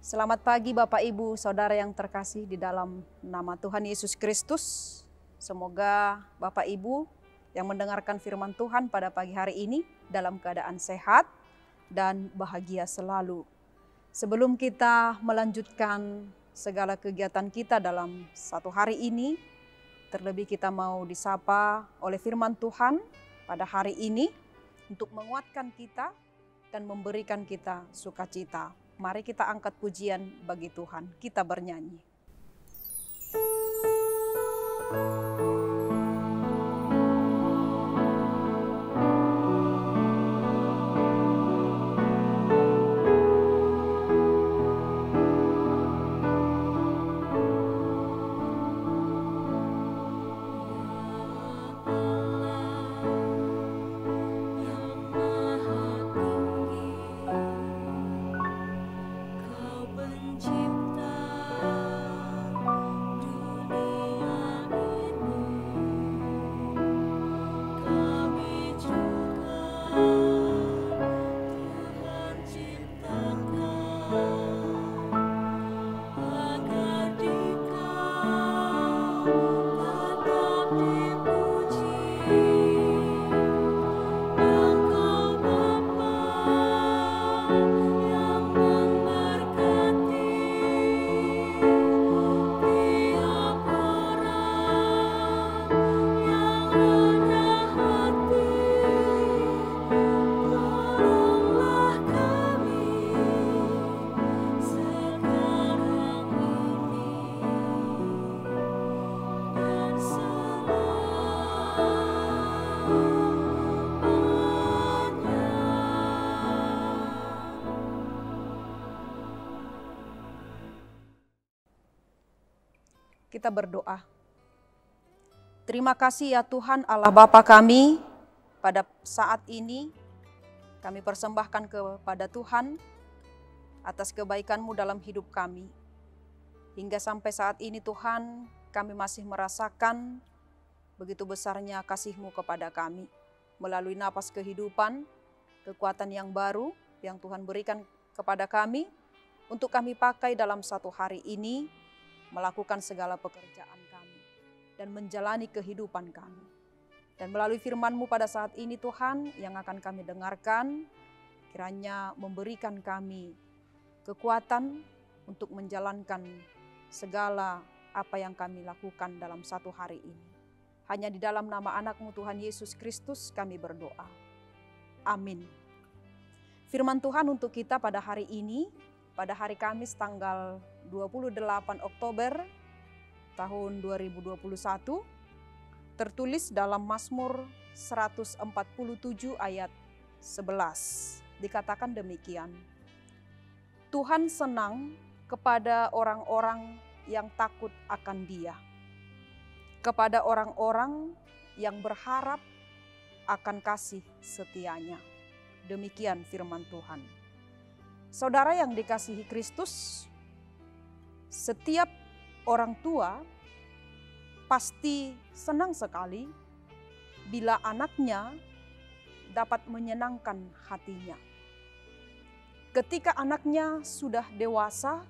Selamat pagi Bapak Ibu, Saudara yang terkasih di dalam nama Tuhan Yesus Kristus. Semoga Bapak Ibu yang mendengarkan firman Tuhan pada pagi hari ini dalam keadaan sehat dan bahagia selalu. Sebelum kita melanjutkan segala kegiatan kita dalam satu hari ini, terlebih kita mau disapa oleh firman Tuhan pada hari ini untuk menguatkan kita dan memberikan kita sukacita. Mari kita angkat pujian bagi Tuhan, kita bernyanyi. Kita berdoa. Terima kasih ya Tuhan Allah Bapa kami, pada saat ini kami persembahkan kepada Tuhan atas kebaikan-Mu dalam hidup kami. Hingga sampai saat ini Tuhan, kami masih merasakan begitu besarnya kasih-Mu kepada kami. Melalui napas kehidupan, kekuatan yang baru yang Tuhan berikan kepada kami, untuk kami pakai dalam satu hari ini, melakukan segala pekerjaan kami dan menjalani kehidupan kami. Dan melalui firman-Mu pada saat ini Tuhan yang akan kami dengarkan, kiranya memberikan kami kekuatan untuk menjalankan segala apa yang kami lakukan dalam satu hari ini. Hanya di dalam nama anak-Mu Tuhan Yesus Kristus kami berdoa. Amin. Firman Tuhan untuk kita pada hari ini, pada hari Kamis tanggal 28 Oktober tahun 2021, tertulis dalam Mazmur 147 ayat 11. Dikatakan demikian, Tuhan senang kepada orang-orang yang takut akan Dia, kepada orang-orang yang berharap akan kasih setianya. Demikian firman Tuhan. Saudara yang dikasihi Kristus, setiap orang tua pasti senang sekali bila anaknya dapat menyenangkan hatinya. Ketika anaknya sudah dewasa,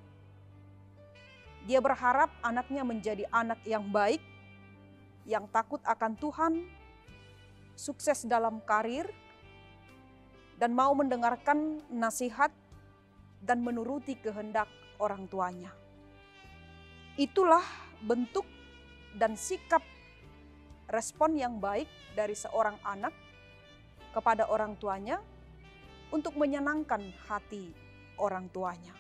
dia berharap anaknya menjadi anak yang baik, yang takut akan Tuhan, sukses dalam karir, dan mau mendengarkan nasihat dan menuruti kehendak orang tuanya. Itulah bentuk dan sikap respon yang baik dari seorang anak kepada orang tuanya untuk menyenangkan hati orang tuanya.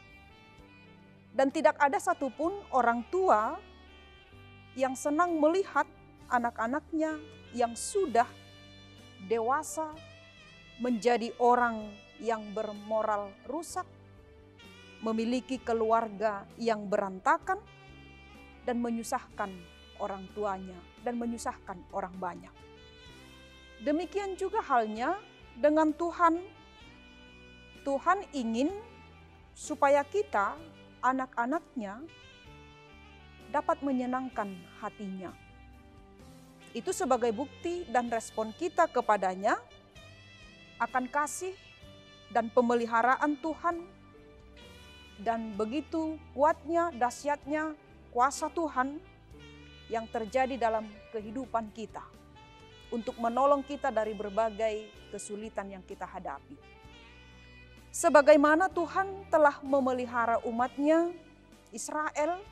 Dan tidak ada satupun orang tua yang senang melihat anak-anaknya yang sudah dewasa menjadi orang yang bermoral rusak, memiliki keluarga yang berantakan, dan menyusahkan orang tuanya dan menyusahkan orang banyak. Demikian juga halnya dengan Tuhan. Tuhan ingin supaya kita, anak-anaknya, dapat menyenangkan hatinya. Itu sebagai bukti dan respon kita kepadanya akan kasih dan pemeliharaan Tuhan Dan begitu kuatnya, dahsyatnya kuasa Tuhan yang terjadi dalam kehidupan kita untuk menolong kita dari berbagai kesulitan yang kita hadapi. Sebagaimana Tuhan telah memelihara umatnya Israel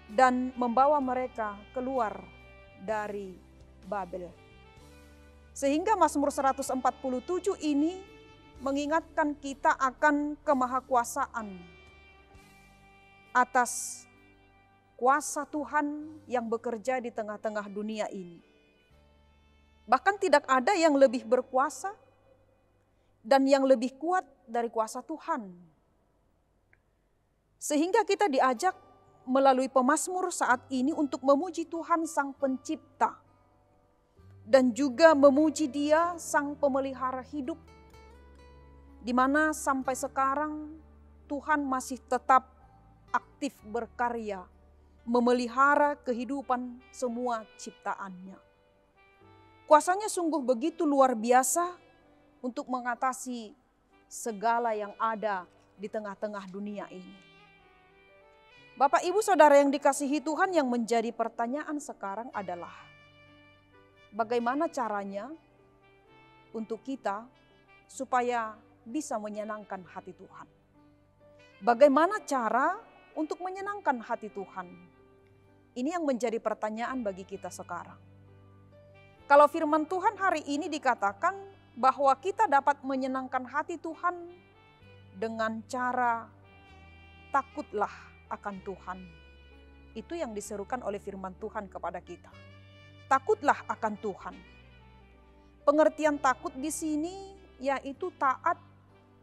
dan membawa mereka keluar dari Babel. Sehingga Mazmur 147 ini mengingatkan kita akan kemahakuasaan atas kuasa Tuhan yang bekerja di tengah-tengah dunia ini. Bahkan tidak ada yang lebih berkuasa dan yang lebih kuat dari kuasa Tuhan. Sehingga kita diajak melalui pemazmur saat ini untuk memuji Tuhan Sang Pencipta dan juga memuji Dia Sang Pemelihara hidup, di mana sampai sekarang Tuhan masih tetap aktif berkarya, memelihara kehidupan semua ciptaannya. Kuasanya sungguh begitu luar biasa untuk mengatasi segala yang ada di tengah-tengah dunia ini. Bapak, Ibu, Saudara yang dikasihi Tuhan, yang menjadi pertanyaan sekarang adalah bagaimana caranya untuk kita supaya bisa menyenangkan hati Tuhan? Bagaimana cara untuk menyenangkan hati Tuhan? Ini yang menjadi pertanyaan bagi kita sekarang. Kalau firman Tuhan hari ini dikatakan bahwa kita dapat menyenangkan hati Tuhan dengan cara takutlah akan Tuhan. Itu yang diserukan oleh firman Tuhan kepada kita. Takutlah akan Tuhan. Pengertian takut di sini yaitu taat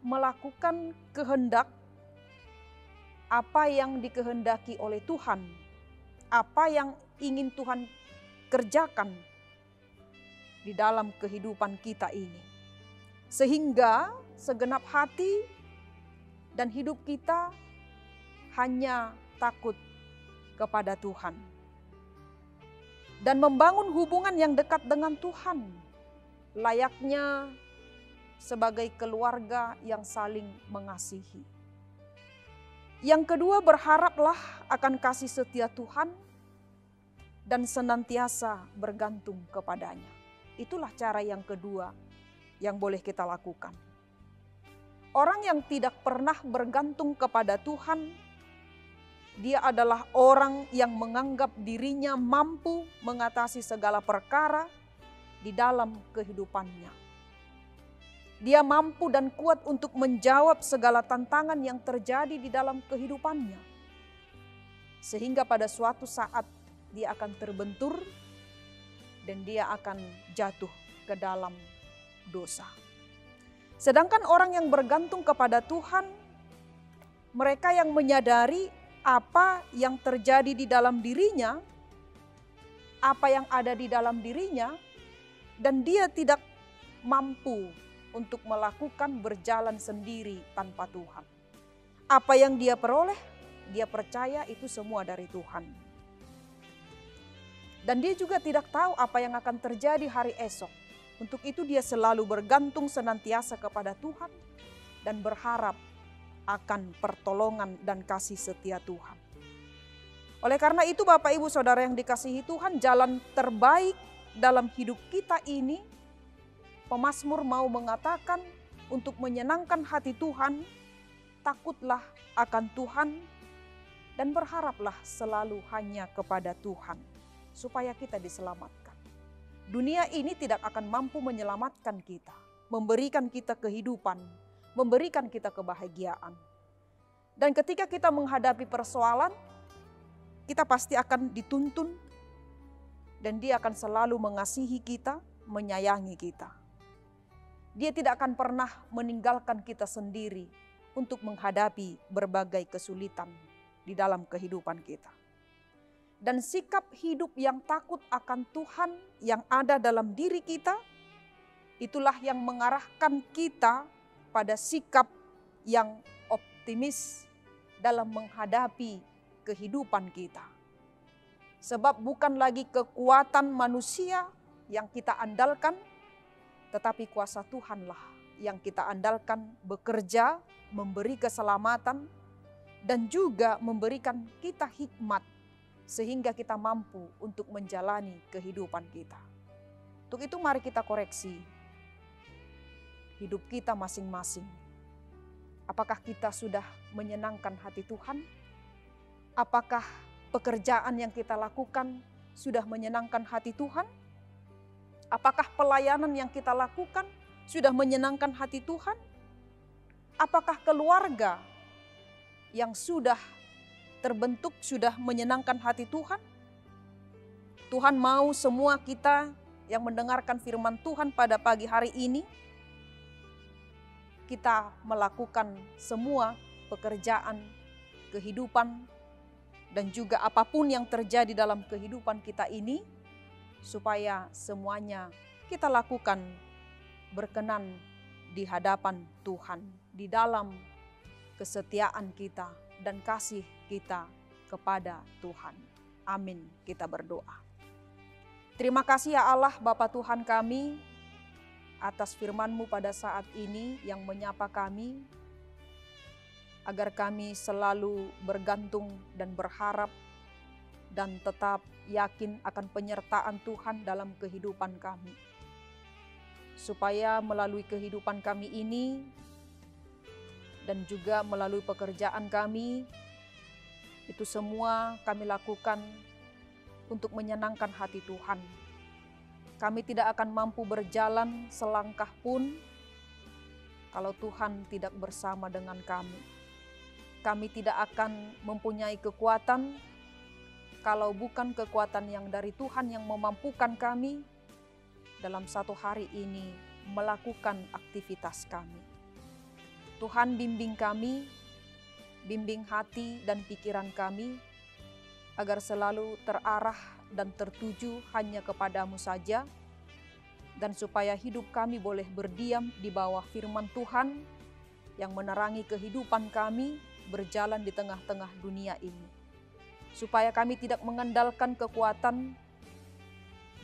melakukan kehendak apa yang dikehendaki oleh Tuhan, apa yang ingin Tuhan kerjakan di dalam kehidupan kita ini. Sehingga segenap hati dan hidup kita hanya takut kepada Tuhan. Dan membangun hubungan yang dekat dengan Tuhan, layaknya sebagai keluarga yang saling mengasihi. Yang kedua, berharaplah akan kasih setia Tuhan dan senantiasa bergantung kepadanya. Itulah cara yang kedua yang boleh kita lakukan. Orang yang tidak pernah bergantung kepada Tuhan, dia adalah orang yang menganggap dirinya mampu mengatasi segala perkara di dalam kehidupannya. Dia mampu dan kuat untuk menjawab segala tantangan yang terjadi di dalam kehidupannya. Sehingga pada suatu saat dia akan terbentur dan dia akan jatuh ke dalam dosa. Sedangkan orang yang bergantung kepada Tuhan, mereka yang menyadari apa yang terjadi di dalam dirinya, apa yang ada di dalam dirinya, dan dia tidak mampu untuk melakukan berjalan sendiri tanpa Tuhan. Apa yang dia peroleh, dia percaya itu semua dari Tuhan. Dan dia juga tidak tahu apa yang akan terjadi hari esok. Untuk itu dia selalu bergantung senantiasa kepada Tuhan dan berharap akan pertolongan dan kasih setia Tuhan. Oleh karena itu Bapak Ibu Saudara yang dikasihi Tuhan, jalan terbaik dalam hidup kita ini, pemazmur mau mengatakan untuk menyenangkan hati Tuhan, takutlah akan Tuhan dan berharaplah selalu hanya kepada Tuhan supaya kita diselamatkan. Dunia ini tidak akan mampu menyelamatkan kita, memberikan kita kehidupan, memberikan kita kebahagiaan. Dan ketika kita menghadapi persoalan, kita pasti akan dituntun dan Dia akan selalu mengasihi kita, menyayangi kita. Dia tidak akan pernah meninggalkan kita sendiri untuk menghadapi berbagai kesulitan di dalam kehidupan kita. Dan sikap hidup yang takut akan Tuhan yang ada dalam diri kita, itulah yang mengarahkan kita pada sikap yang optimis dalam menghadapi kehidupan kita. Sebab bukan lagi kekuatan manusia yang kita andalkan, tetapi kuasa Tuhanlah yang kita andalkan bekerja, memberi keselamatan, dan juga memberikan kita hikmat sehingga kita mampu untuk menjalani kehidupan kita. Untuk itu mari kita koreksi hidup kita masing-masing. Apakah kita sudah menyenangkan hati Tuhan? Apakah pekerjaan yang kita lakukan sudah menyenangkan hati Tuhan? Apakah pelayanan yang kita lakukan sudah menyenangkan hati Tuhan? Apakah keluarga yang sudah terbentuk sudah menyenangkan hati Tuhan? Tuhan mau semua kita yang mendengarkan firman Tuhan pada pagi hari ini, kita melakukan semua pekerjaan, kehidupan, dan juga apapun yang terjadi dalam kehidupan kita ini, supaya semuanya kita lakukan berkenan di hadapan Tuhan, di dalam kesetiaan kita dan kasih kita kepada Tuhan. Amin. Kita berdoa. Terima kasih ya Allah Bapa Tuhan kami atas firman-Mu pada saat ini yang menyapa kami, agar kami selalu bergantung dan berharap dan tetap yakin akan penyertaan Tuhan dalam kehidupan kami. Supaya melalui kehidupan kami ini dan juga melalui pekerjaan kami, itu semua kami lakukan untuk menyenangkan hati Tuhan. Kami tidak akan mampu berjalan selangkah pun kalau Tuhan tidak bersama dengan kami. Kami tidak akan mempunyai kekuatan kalau bukan kekuatan yang dari Tuhan yang memampukan kami dalam satu hari ini melakukan aktivitas kami. Tuhan bimbing kami, bimbing hati dan pikiran kami, agar selalu terarah dan tertuju hanya kepadamu saja, dan supaya hidup kami boleh berdiam di bawah firman Tuhan yang menerangi kehidupan kami berjalan di tengah-tengah dunia ini. Supaya kami tidak mengandalkan kekuatan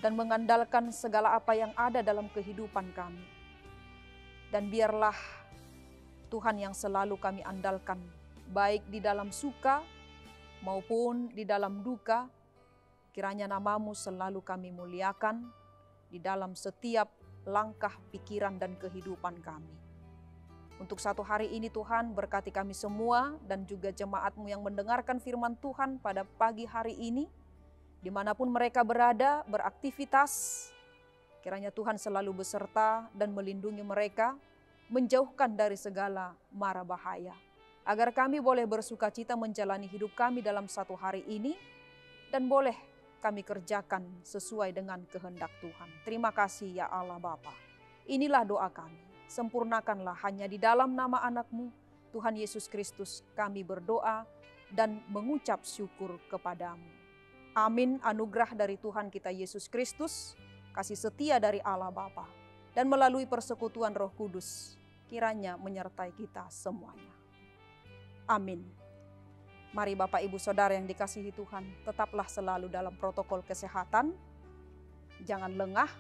dan mengandalkan segala apa yang ada dalam kehidupan kami. Dan biarlah Tuhan yang selalu kami andalkan, baik di dalam suka maupun di dalam duka, kiranya nama-Mu selalu kami muliakan di dalam setiap langkah pikiran dan kehidupan kami. Untuk satu hari ini Tuhan berkati kami semua dan juga jemaat-Mu yang mendengarkan firman Tuhan pada pagi hari ini, dimanapun mereka berada beraktivitas, kiranya Tuhan selalu beserta dan melindungi mereka, menjauhkan dari segala mara bahaya. Agar kami boleh bersuka cita menjalani hidup kami dalam satu hari ini dan boleh kami kerjakan sesuai dengan kehendak Tuhan. Terima kasih ya Allah Bapa. Inilah doa kami. Sempurnakanlah hanya di dalam nama anak-Mu, Tuhan Yesus Kristus, kami berdoa dan mengucap syukur kepadamu. Amin. Anugerah dari Tuhan kita Yesus Kristus, kasih setia dari Allah Bapa, dan melalui persekutuan Roh Kudus, kiranya menyertai kita semuanya. Amin. Mari Bapak Ibu Saudara yang dikasihi Tuhan, tetaplah selalu dalam protokol kesehatan. Jangan lengah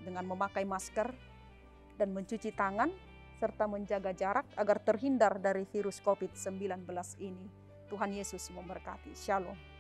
dengan memakai masker dan mencuci tangan, serta menjaga jarak agar terhindar dari virus COVID-19 ini. Tuhan Yesus memberkati. Shalom.